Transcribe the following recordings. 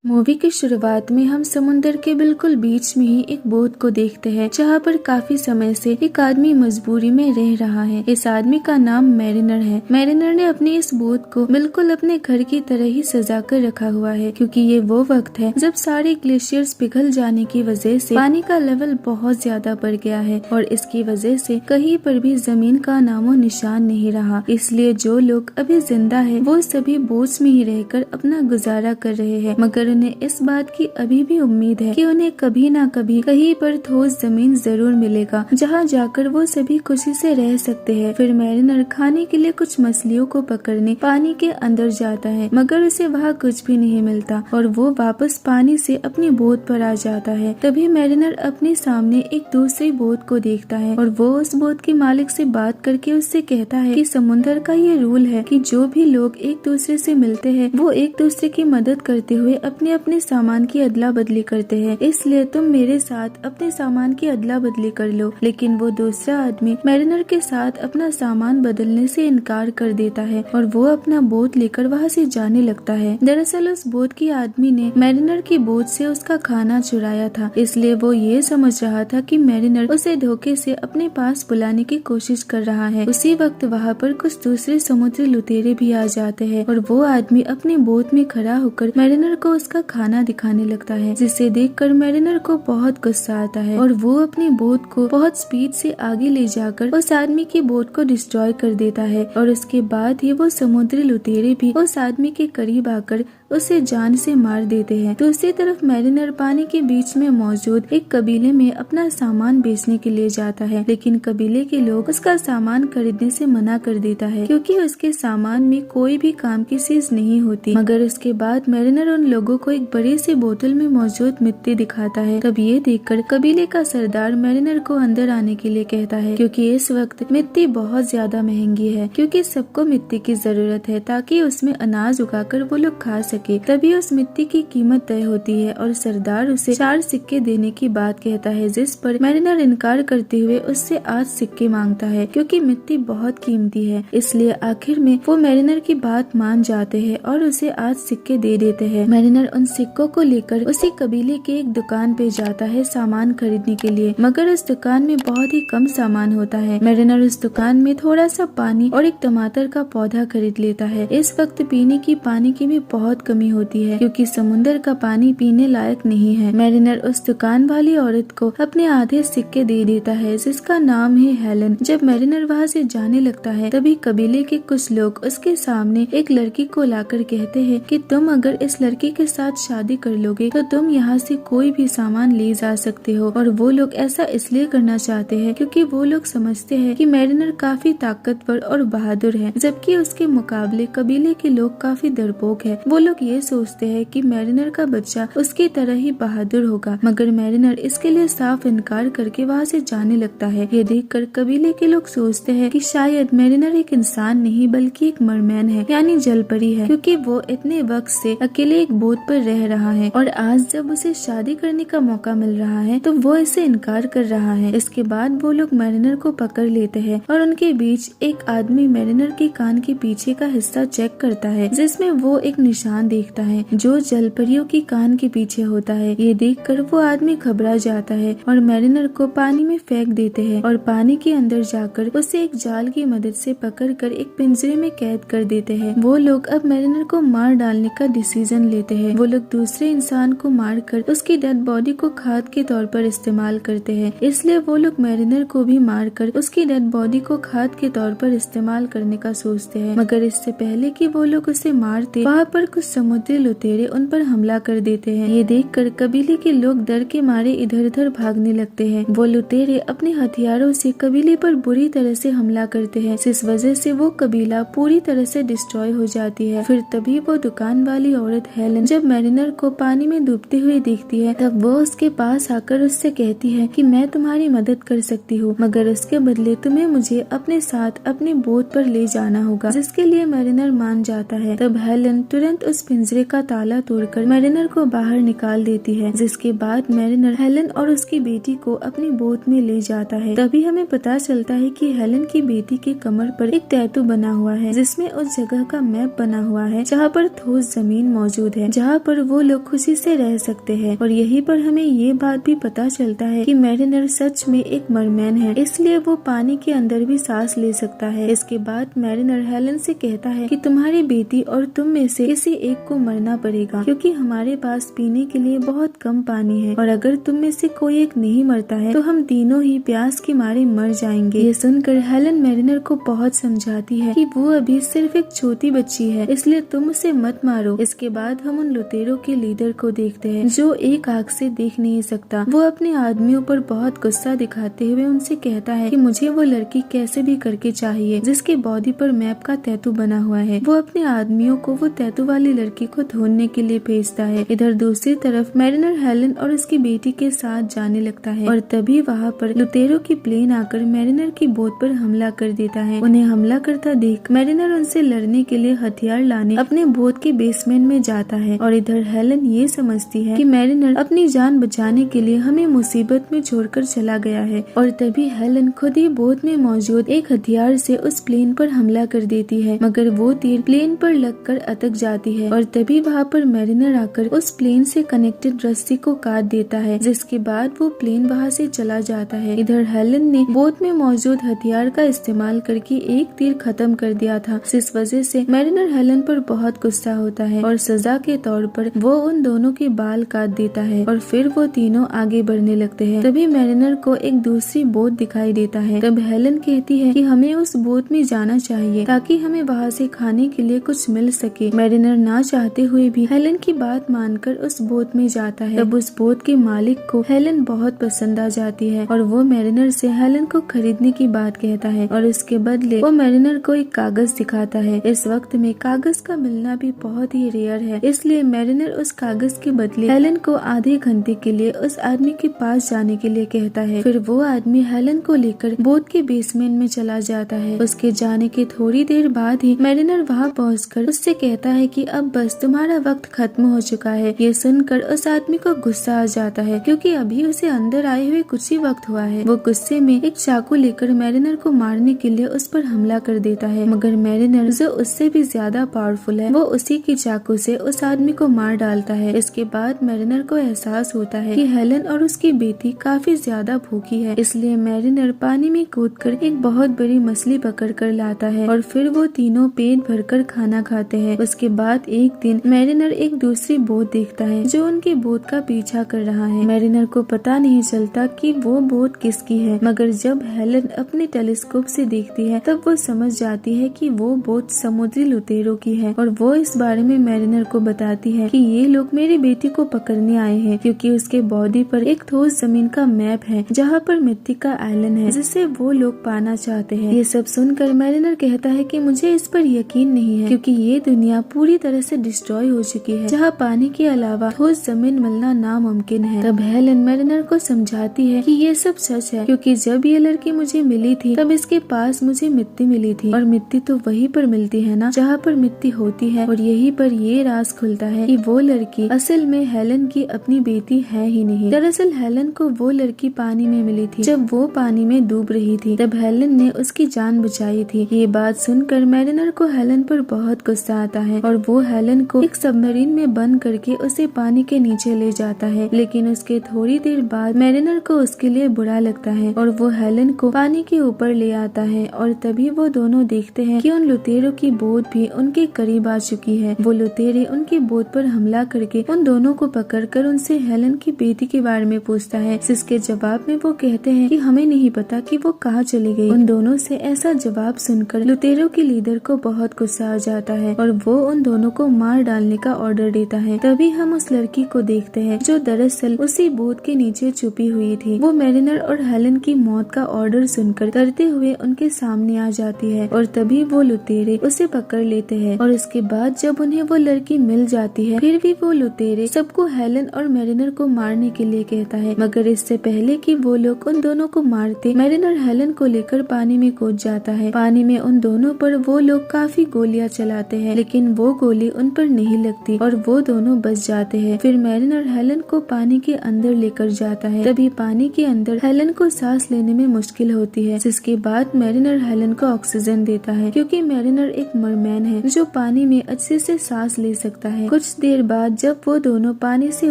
Movie की शुरुआत में हम समुंदर के बिल्कुल बीच में ही एक बोट को देखते हैं, जहाँ पर काफी समय से एक आदमी मजबूरी में रह रहा है। इस आदमी का नाम मैरिनर है। मैरिनर ने अपनी इस बोट को बिल्कुल अपने घर की तरह ही सजा कर रखा हुआ है, क्योंकि ये वो वक्त है जब सारे ग्लेशियर्स पिघल जाने की वजह से पानी का लेवल बहुत ज्यादा बढ़ गया है और इसकी वजह से कहीं पर भी जमीन का नामो निशान नहीं रहा। इसलिए जो लोग अभी जिंदा है वो सभी बोट्स में ही रहकर अपना गुजारा कर रहे हैं, मगर उन्हें इस बात की अभी भी उम्मीद है कि उन्हें कभी ना कभी कहीं पर ठोस जमीन जरूर मिलेगा, जहां जाकर वो सभी खुशी से रह सकते हैं। फिर मैरिनर खाने के लिए कुछ मछलियों को पकड़ने पानी के अंदर जाता है, मगर उसे वहाँ कुछ भी नहीं मिलता और वो वापस पानी से अपनी बोट पर आ जाता है। तभी मैरिनर अपने सामने एक दूसरी बोट को देखता है और वो उस बोट के मालिक से बात करके उससे कहता है कि समुद्र का ये रूल है कि जो भी लोग एक दूसरे से मिलते हैं वो एक दूसरे की मदद करते हुए अपने अपने सामान की अदला बदली करते हैं, इसलिए तुम मेरे साथ अपने सामान की अदला बदली कर लो। लेकिन वो दूसरा आदमी मैरिनर के साथ अपना सामान बदलने से इनकार कर देता है और वो अपना बोट लेकर वहाँ से जाने लगता है। दरअसल उस बोट की आदमी ने मैरिनर की बोट से उसका खाना चुराया था, इसलिए वो ये समझ रहा था कि मैरिनर उसे धोखे से अपने पास बुलाने की कोशिश कर रहा है। उसी वक्त वहाँ पर कुछ दूसरे समुद्री लुटेरे भी आ जाते हैं और वो आदमी अपनी बोट में खड़ा होकर मैरिनर को उसका खाना दिखाने लगता है, जिसे देखकर मैरिनर को बहुत गुस्सा आता है और वो अपनी बोट को बहुत स्पीड से आगे ले जाकर उस आदमी की बोट को डिस्ट्रॉय कर देता है और उसके बाद ही वो समुद्री लुटेरे भी उस आदमी के करीब आकर उसे जान से मार देते हैं। दूसरी तरफ मैरिनर पानी के बीच में मौजूद एक कबीले में अपना सामान बेचने के लिए जाता है, लेकिन कबीले के लोग उसका सामान खरीदने से मना कर देता है, क्योंकि उसके सामान में कोई भी काम की चीज नहीं होती। मगर उसके बाद मैरिनर उन लोगों को एक बड़ी सी बोतल में मौजूद मिट्टी दिखाता है। तब ये देखकर कबीले का सरदार मैरिनर को अंदर आने के लिए कहता है, क्योंकि इस वक्त मिट्टी बहुत ज्यादा महंगी है, क्योंकि सबको मिट्टी की जरूरत है ताकि उसमें अनाज उगाकर वो लोग खा सके। तभी उस मिट्टी की कीमत तय होती है और सरदार उसे 4 सिक्के देने की बात कहता है, जिस पर मैरिनर इनकार करते हुए उससे 8 सिक्के मांगता है, क्योंकि मिट्टी बहुत कीमती है। इसलिए आखिर में वो मैरिनर की बात मान जाते हैं और उसे 8 सिक्के दे देते हैं। मैरिनर उन सिक्कों को लेकर उसी कबीले के एक दुकान पे जाता है सामान खरीदने के लिए, मगर उस दुकान में बहुत ही कम सामान होता है। मैरिनर उस दुकान में थोड़ा सा पानी और एक टमाटर का पौधा खरीद लेता है। इस वक्त पीने की पानी की भी बहुत कमी होती है, क्योंकि समुद्र का पानी पीने लायक नहीं है। मैरिनर उस दुकान वाली औरत को अपने आधे सिक्के दे देता है, जिसका नाम है हेलन। जब मैरिनर वहाँ से जाने लगता है तभी कबीले के कुछ लोग उसके सामने एक लड़की को लाकर कहते हैं कि तुम अगर इस लड़की के साथ शादी कर लोगे तो तुम यहाँ से कोई भी सामान ले जा सकते हो। और वो लोग ऐसा इसलिए करना चाहते हैं क्योंकि वो लोग समझते हैं कि मैरिनर काफी ताकतवर और बहादुर है, जबकि उसके मुकाबले कबीले के लोग काफी डरपोक है। वो लोग ये सोचते हैं कि मैरिनर का बच्चा उसकी तरह ही बहादुर होगा, मगर मैरिनर इसके लिए साफ इनकार करके वहाँ से जाने लगता है। ये देखकर कबीले के लोग सोचते हैं कि शायद मैरिनर एक इंसान नहीं बल्कि एक मरमैन है, यानी जलपरी है, क्योंकि वो इतने वक्त से अकेले एक बोट पर रह रहा है और आज जब उसे शादी करने का मौका मिल रहा है तो वो इसे इनकार कर रहा है। इसके बाद वो लोग मैरिनर को पकड़ लेते हैं और उनके बीच एक आदमी मैरिनर के कान के पीछे का हिस्सा चेक करता है, जिसमें वो एक निशान देखता है जो जलपरियों की कान के पीछे होता है। ये देखकर वो आदमी घबरा जाता है और मैरिनर को पानी में फेंक देते हैं और पानी के अंदर जाकर उसे एक जाल की मदद से पकड़कर एक पिंजरे में कैद कर देते हैं। वो लोग अब मैरिनर को मार डालने का डिसीजन लेते हैं। वो लोग दूसरे इंसान को मारकर उसकी डेड बॉडी को खाद के तौर पर इस्तेमाल करते हैं, इसलिए वो लोग मैरिनर को भी मारकर उसकी डेड बॉडी को खाद के तौर पर इस्तेमाल करने का सोचते हैं। मगर इससे पहले कि वो लोग उसे मारते, वहाँ पर कुछ समुद्री लुटेरे उन पर हमला कर देते हैं। ये देखकर कबीले के लोग डर के मारे इधर उधर भागने लगते हैं। वो लुटेरे अपने हथियारों से कबीले पर बुरी तरह से हमला करते हैं, जिस वजह से वो कबीला पूरी तरह से डिस्ट्रॉय हो जाती है। फिर तभी वो दुकान वाली औरत हेलन जब मैरिनर को पानी में डूबते हुए देखती है, तब वो उसके पास आकर उससे कहती है कि मैं तुम्हारी मदद कर सकती हूँ, मगर उसके बदले तुम्हें मुझे अपने साथ अपनी बोट पर ले जाना होगा, जिसके लिए मैरिनर मान जाता है। तब हेलन तुरंत उस उस पिंजरे का ताला तोड़कर मैरिनर को बाहर निकाल देती है, जिसके बाद मैरिनर हेलन और उसकी बेटी को अपनी बोट में ले जाता है। तभी हमें पता चलता है कि हेलन की बेटी के कमर पर एक टैटू बना हुआ है, जिसमें उस जगह का मैप बना हुआ है जहाँ पर ठोस जमीन मौजूद है, जहाँ पर वो लोग खुशी से रह सकते हैं। और यहीं पर हमें ये बात भी पता चलता है कि मैरिनर सच में एक मरमैन है, इसलिए वो पानी के अंदर भी सांस ले सकता है। इसके बाद मैरिनर हेलन से कहता है कि तुम्हारी बेटी और तुम में से किसी एक को मरना पड़ेगा, क्योंकि हमारे पास पीने के लिए बहुत कम पानी है, और अगर तुम में से कोई एक नहीं मरता है तो हम तीनों ही प्यास के मारे मर जाएंगे। ये सुनकर हेलन मैरिनर को बहुत समझाती है कि वो अभी सिर्फ एक छोटी बच्ची है, इसलिए तुम उसे मत मारो। इसके बाद हम उन लुटेरों के लीडर को देखते हैं जो एक आंख से देख नहीं सकता। वो अपने आदमियों पर बहुत गुस्सा दिखाते हुए उनसे कहता है कि मुझे वो लड़की कैसे भी करके चाहिए जिसके बॉडी पर मैप का टैटू बना हुआ है। वो अपने आदमियों को वो टैटू वाली लड़की को ढूंढने के लिए भेजता है। इधर दूसरी तरफ मैरिनर हेलन और उसकी बेटी के साथ जाने लगता है, और तभी वहाँ पर लुटेरों की प्लेन आकर मैरिनर की बोट पर हमला कर देता है। उन्हें हमला करता देख मैरिनर उनसे लड़ने के लिए हथियार लाने अपने बोट के बेसमेंट में जाता है, और इधर हेलन ये समझती है कि मैरिनर अपनी जान बचाने के लिए हमें मुसीबत में छोड़कर चला गया है। और तभी हेलन खुद ही बोट में मौजूद एक हथियार से उस प्लेन पर हमला कर देती है, मगर वो तीर प्लेन पर लगकर अटक जाती है। और तभी वहाँ पर मैरिनर आकर उस प्लेन से कनेक्टेड रस्सी को काट देता है, जिसके बाद वो प्लेन वहाँ से चला जाता है। इधर हेलन ने बोट में मौजूद हथियार का इस्तेमाल करके एक तीर खत्म कर दिया था, जिस वजह से मैरिनर हेलन पर बहुत गुस्सा होता है, और सजा के तौर पर वो उन दोनों के बाल काट देता है, और फिर वो तीनों आगे बढ़ने लगते हैं। तभी मैरिनर को एक दूसरी बोट दिखाई देता है। तब हेलन कहती है कि हमें उस बोट में जाना चाहिए ताकि हमें वहाँ से खाने के लिए कुछ मिल सके। मैरिनर ना चाहते हुए भी हेलन की बात मानकर उस बोट में जाता है। तब उस बोट के मालिक को हेलन बहुत पसंद आ जाती है, और वो मैरिनर से हेलन को खरीदने की बात कहता है, और उसके बदले वो मैरिनर को एक कागज दिखाता है। इस वक्त में कागज का मिलना भी बहुत ही रेयर है, इसलिए मैरिनर उस कागज के बदले हेलन को आधे घंटे के लिए उस आदमी के पास जाने के लिए कहता है। फिर वो आदमी हेलन को लेकर बोट के बेसमेंट में चला जाता है। उसके जाने के थोड़ी देर बाद ही मैरिनर वहाँ पहुंचकर उससे कहता है कि अब बस तुम्हारा वक्त खत्म हो चुका है। ये सुनकर उस आदमी को गुस्सा आ जाता है, क्योंकि अभी उसे अंदर आए हुए कुछ ही वक्त हुआ है। वो गुस्से में एक चाकू लेकर मैरिनर को मारने के लिए उस पर हमला कर देता है, मगर मैरिनर जो उससे भी ज्यादा पावरफुल है, वो उसी की चाकू से उस आदमी को मार डालता है। इसके बाद मैरिनर को एहसास होता है कि हेलन और उसकी बेटी काफी ज्यादा भूखी है, इसलिए मैरिनर पानी में कूदकर एक बहुत बड़ी मछली पकड़ कर लाता है, और फिर वो तीनों पेट भरकर खाना खाते हैं। उसके बाद एक दिन मैरिनर एक दूसरी बोट देखता है जो उनकी बोट का पीछा कर रहा है। मैरिनर को पता नहीं चलता कि वो बोट किसकी है, मगर जब हेलन अपने टेलीस्कोप से देखती है तब वो समझ जाती है कि वो बोट समुद्री लुटेरों की है, और वो इस बारे में मैरिनर को बताती है कि ये लोग मेरी बेटी को पकड़ने आए हैं, क्योंकि उसके बॉडी पर एक ठोस जमीन का मैप है जहाँ पर मिट्टी का आइलैंड है जिसे वो लोग पाना चाहते हैं। ये सब सुनकर मैरिनर कहता है कि मुझे इस पर यकीन नहीं है, क्योंकि ये दुनिया पूरी तरह से डिस्ट्रॉय हो चुकी है, जहाँ पानी के अलावा ठोस जमीन मिलना नामुमकिन है। तब हेलन मैरिनर को समझाती है कि ये सब सच है, क्योंकि जब ये लड़की मुझे मिली थी तब इसके पास मुझे मिट्टी मिली थी, और मिट्टी तो वहीं पर मिलती है ना जहाँ पर मिट्टी होती है। और यहीं पर ये राज खुलता है कि वो लड़की असल में हेलन की अपनी बेटी है ही नहीं। दरअसल हेलन को वो लड़की पानी में मिली थी जब वो पानी में डूब रही थी, तब हेलन ने उसकी जान बचाई थी। ये बात सुनकर मैरिनर को हेलन पर बहुत गुस्सा आता है, और वो हेलन को एक सबमरीन में बंद करके उसे पानी के नीचे ले जाता है। लेकिन उसके थोड़ी देर बाद मैरिनर को उसके लिए बुरा लगता है, और वो हेलन को पानी के ऊपर ले आता है, और तभी वो दोनों देखते हैं कि उन लुटेरों की बोट भी उनके करीब आ चुकी है। वो लुटेरे उनकी बोट पर हमला करके उन दोनों को पकड़कर उनसे हेलन की बेटी के बारे में पूछता है, जिसके जवाब में वो कहते हैं कि हमें नहीं पता कि वो कहाँ चली गई। उन दोनों से ऐसा जवाब सुनकर लुटेरों के लीडर को बहुत गुस्सा आ जाता है, और वो उन दोनों को मार डालने का ऑर्डर देता है। तभी हम उस लड़की को देखते हैं जो दरअसल उसी बोट के नीचे छुपी हुई थी। वो मैरिनर और हेलन की मौत का ऑर्डर सुनकर डरते हुए उनके सामने आ जाती है, और तभी वो लुटेरे उसे पकड़ लेते हैं। और इसके बाद जब उन्हें वो लड़की मिल जाती है, फिर भी वो लुटेरे सबको हेलन और मैरिनर को मारने के लिए कहता है, मगर इससे पहले कि वो लोग उन दोनों को मारते, मैरिनर हेलन को लेकर पानी में कूद जाता है। पानी में उन दोनों पर वो लोग काफी गोलियां चलाते हैं, लेकिन वो गोली उन पर नहीं लगती और वो दोनों बच जाते हैं। फिर मैरिनर हेलन को पानी के अंदर लेकर जाता है। तभी पानी के अंदर हेलन को सांस लेने में मुश्किल होती है, जिसके बाद मैरिनर हेलन को ऑक्सीजन देता है, क्योंकि मैरिनर एक मरमैन है जो पानी में अच्छे से सांस ले सकता है। कुछ देर बाद जब वो दोनों पानी से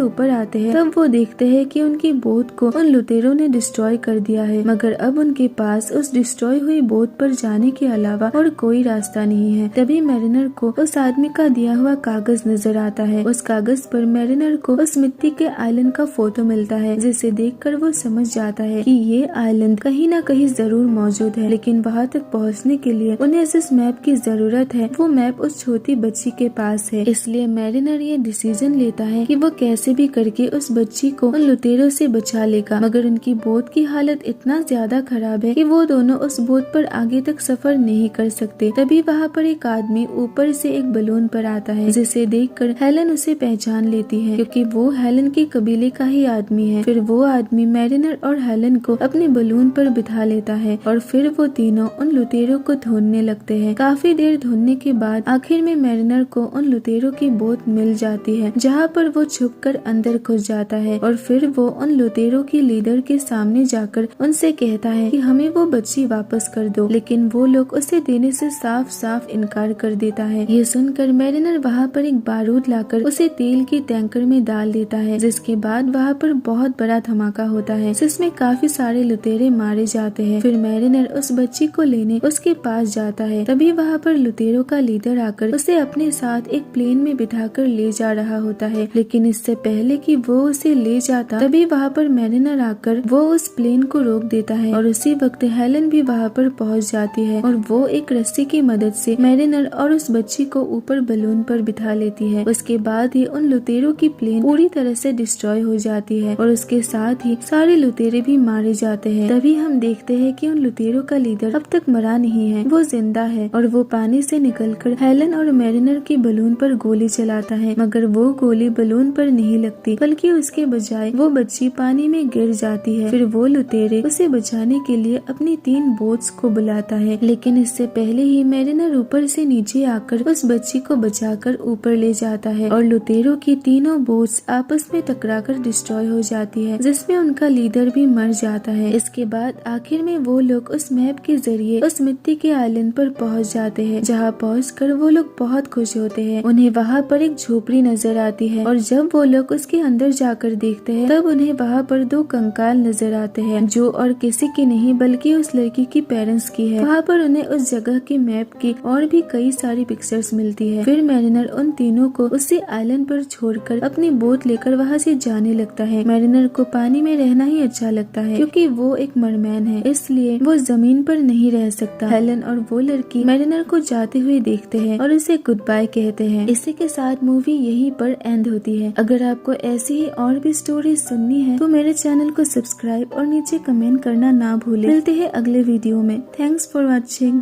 ऊपर आते हैं तब वो देखते हैं कि उनकी बोट को उन लुटेरों ने डिस्ट्रॉय कर दिया है, मगर अब उनके पास उस डिस्ट्रॉय हुई बोट पर जाने के अलावा और कोई रास्ता नहीं है। तभी मैरिनर को उस आदमी का दिया हुआ कागज नजर आता है। उस कागज पर मैरिनर को उस मिट्टी के आइलैंड का फोटो मिलता है, जिसे देखकर वो समझ जाता है कि ये आइलैंड कहीं न कहीं जरूर मौजूद है, लेकिन वहाँ तक पहुँचने के लिए उन्हें जिस मैप की जरूरत है वो मैप उस छोटी बच्ची के पास है। इसलिए मैरिनर ये डिसीजन लेता है कि वो कैसे भी करके उस बच्ची को उन लुटेरों से बचा लेगा, मगर उनकी बोट की हालत इतना ज्यादा खराब है कि वो दोनों उस बोट पर आगे तक सफर नहीं कर सकते। तभी वहाँ पर एक आदमी ऊपर से एक बलून पर आता है, जिसे देखकर हेलन उसे पहचान लेती है, क्योंकि वो हेलन के कबीले का ही आदमी है। फिर वो आदमी मैरिनर और हेलन को अपने बलून पर बिठा लेता है और फिर वो तीनों उन लुटेरों को ढूंढने लगते हैं। काफी देर ढूंढने के बाद आखिर में मैरिनर को उन लुटेरों की बोट मिल जाती है, जहाँ पर वो छुपकर अंदर घुस जाता है और फिर वो उन लुटेरों की लीडर के सामने जाकर उनसे कहता है कि हमें वो बच्ची वापस कर दो, लेकिन वो लोग उसे देने से साफ साफ इनकार कर देता है। ये सुनकर मैरिनर वहाँ पर एक बारूद लाकर उसे तेल के टैंकर में डाल देता है, जिसके बाद वहाँ पर बहुत बड़ा धमाका होता है, जिसमें काफी सारे लुटेरे मारे जाते हैं। फिर मैरिनर उस बच्ची को लेने उसके पास जाता है। तभी वहाँ पर लुटेरों का लीडर आकर उसे अपने साथ एक प्लेन में बिठाकर ले जा रहा होता है, लेकिन इससे पहले कि वो उसे ले जाता तभी वहाँ पर मैरिनर आकर वो उस प्लेन को रोक देता है और उसी वक्त हेलन भी वहाँ पर पहुँच जाती है और वो एक रस्सी की मदद से मैरिनर और उस बच्ची को ऊपर बलून पर बिठा लेती है। उसके बाद ही उन लुटेरों की प्लेन पूरी तरह से डिस्ट्रॉय हो जाती है और उसके साथ ही सारे लुटेरे भी मारे जाते हैं। तभी हम देखते हैं कि उन लुटेरों का लीडर अब तक मरा नहीं है, वो जिंदा है और वो पानी से निकलकर हेलन और मैरिनर की बलून पर गोली चलाता है, मगर वो गोली बलून पर नहीं लगती, बल्कि उसके बजाय वो बच्ची पानी में गिर जाती है। फिर वो लुटेरे उसे बचाने के लिए अपनी 3 बोट्स को बुलाता है, लेकिन इससे पहले ही मैरिनर ऊपर से नीचे आकर उस बच्ची को बचाकर ऊपर ले जाता है और लुटेरों की तीनों बोट्स आपस में टकराकर डिस्ट्रॉय हो जाती है, जिसमें उनका लीडर भी मर जाता है। इसके बाद आखिर में वो लोग उस मैप के जरिए उस मिट्टी के आइलैंड पर पहुंच जाते हैं, जहां पहुंचकर वो लोग बहुत खुश होते हैं। उन्हें वहां पर एक झोपड़ी नजर आती है और जब वो लोग उसके अंदर जाकर देखते हैं तब उन्हें वहां पर 2 कंकाल नजर आते हैं, जो और किसी की नहीं बल्कि उस लड़की की पेरेंट्स की है। वहाँ पर उन्हें उस जगह के मैप की और भी कई सारी पिक्चर्स मिलती है। फिर मैरिनर उन तीनों को उसी आइलैंड पर छोड़कर अपनी बोट लेकर वहाँ से जाने लगता है। मैरिनर को पानी में रहना ही अच्छा लगता है, क्योंकि वो एक मरमैन है, इसलिए वो जमीन पर नहीं रह सकता। हेलन और वो लड़की मैरिनर को जाते हुए देखते हैं और उसे गुड बाय कहते हैं। इसी के साथ मूवी यहीं पर एंड होती है। अगर आपको ऐसी ही और भी स्टोरी सुननी है तो मेरे चैनल को सब्सक्राइब और नीचे कमेंट करना ना भूले। मिलते हैं अगले वीडियो में। Thanks for watching.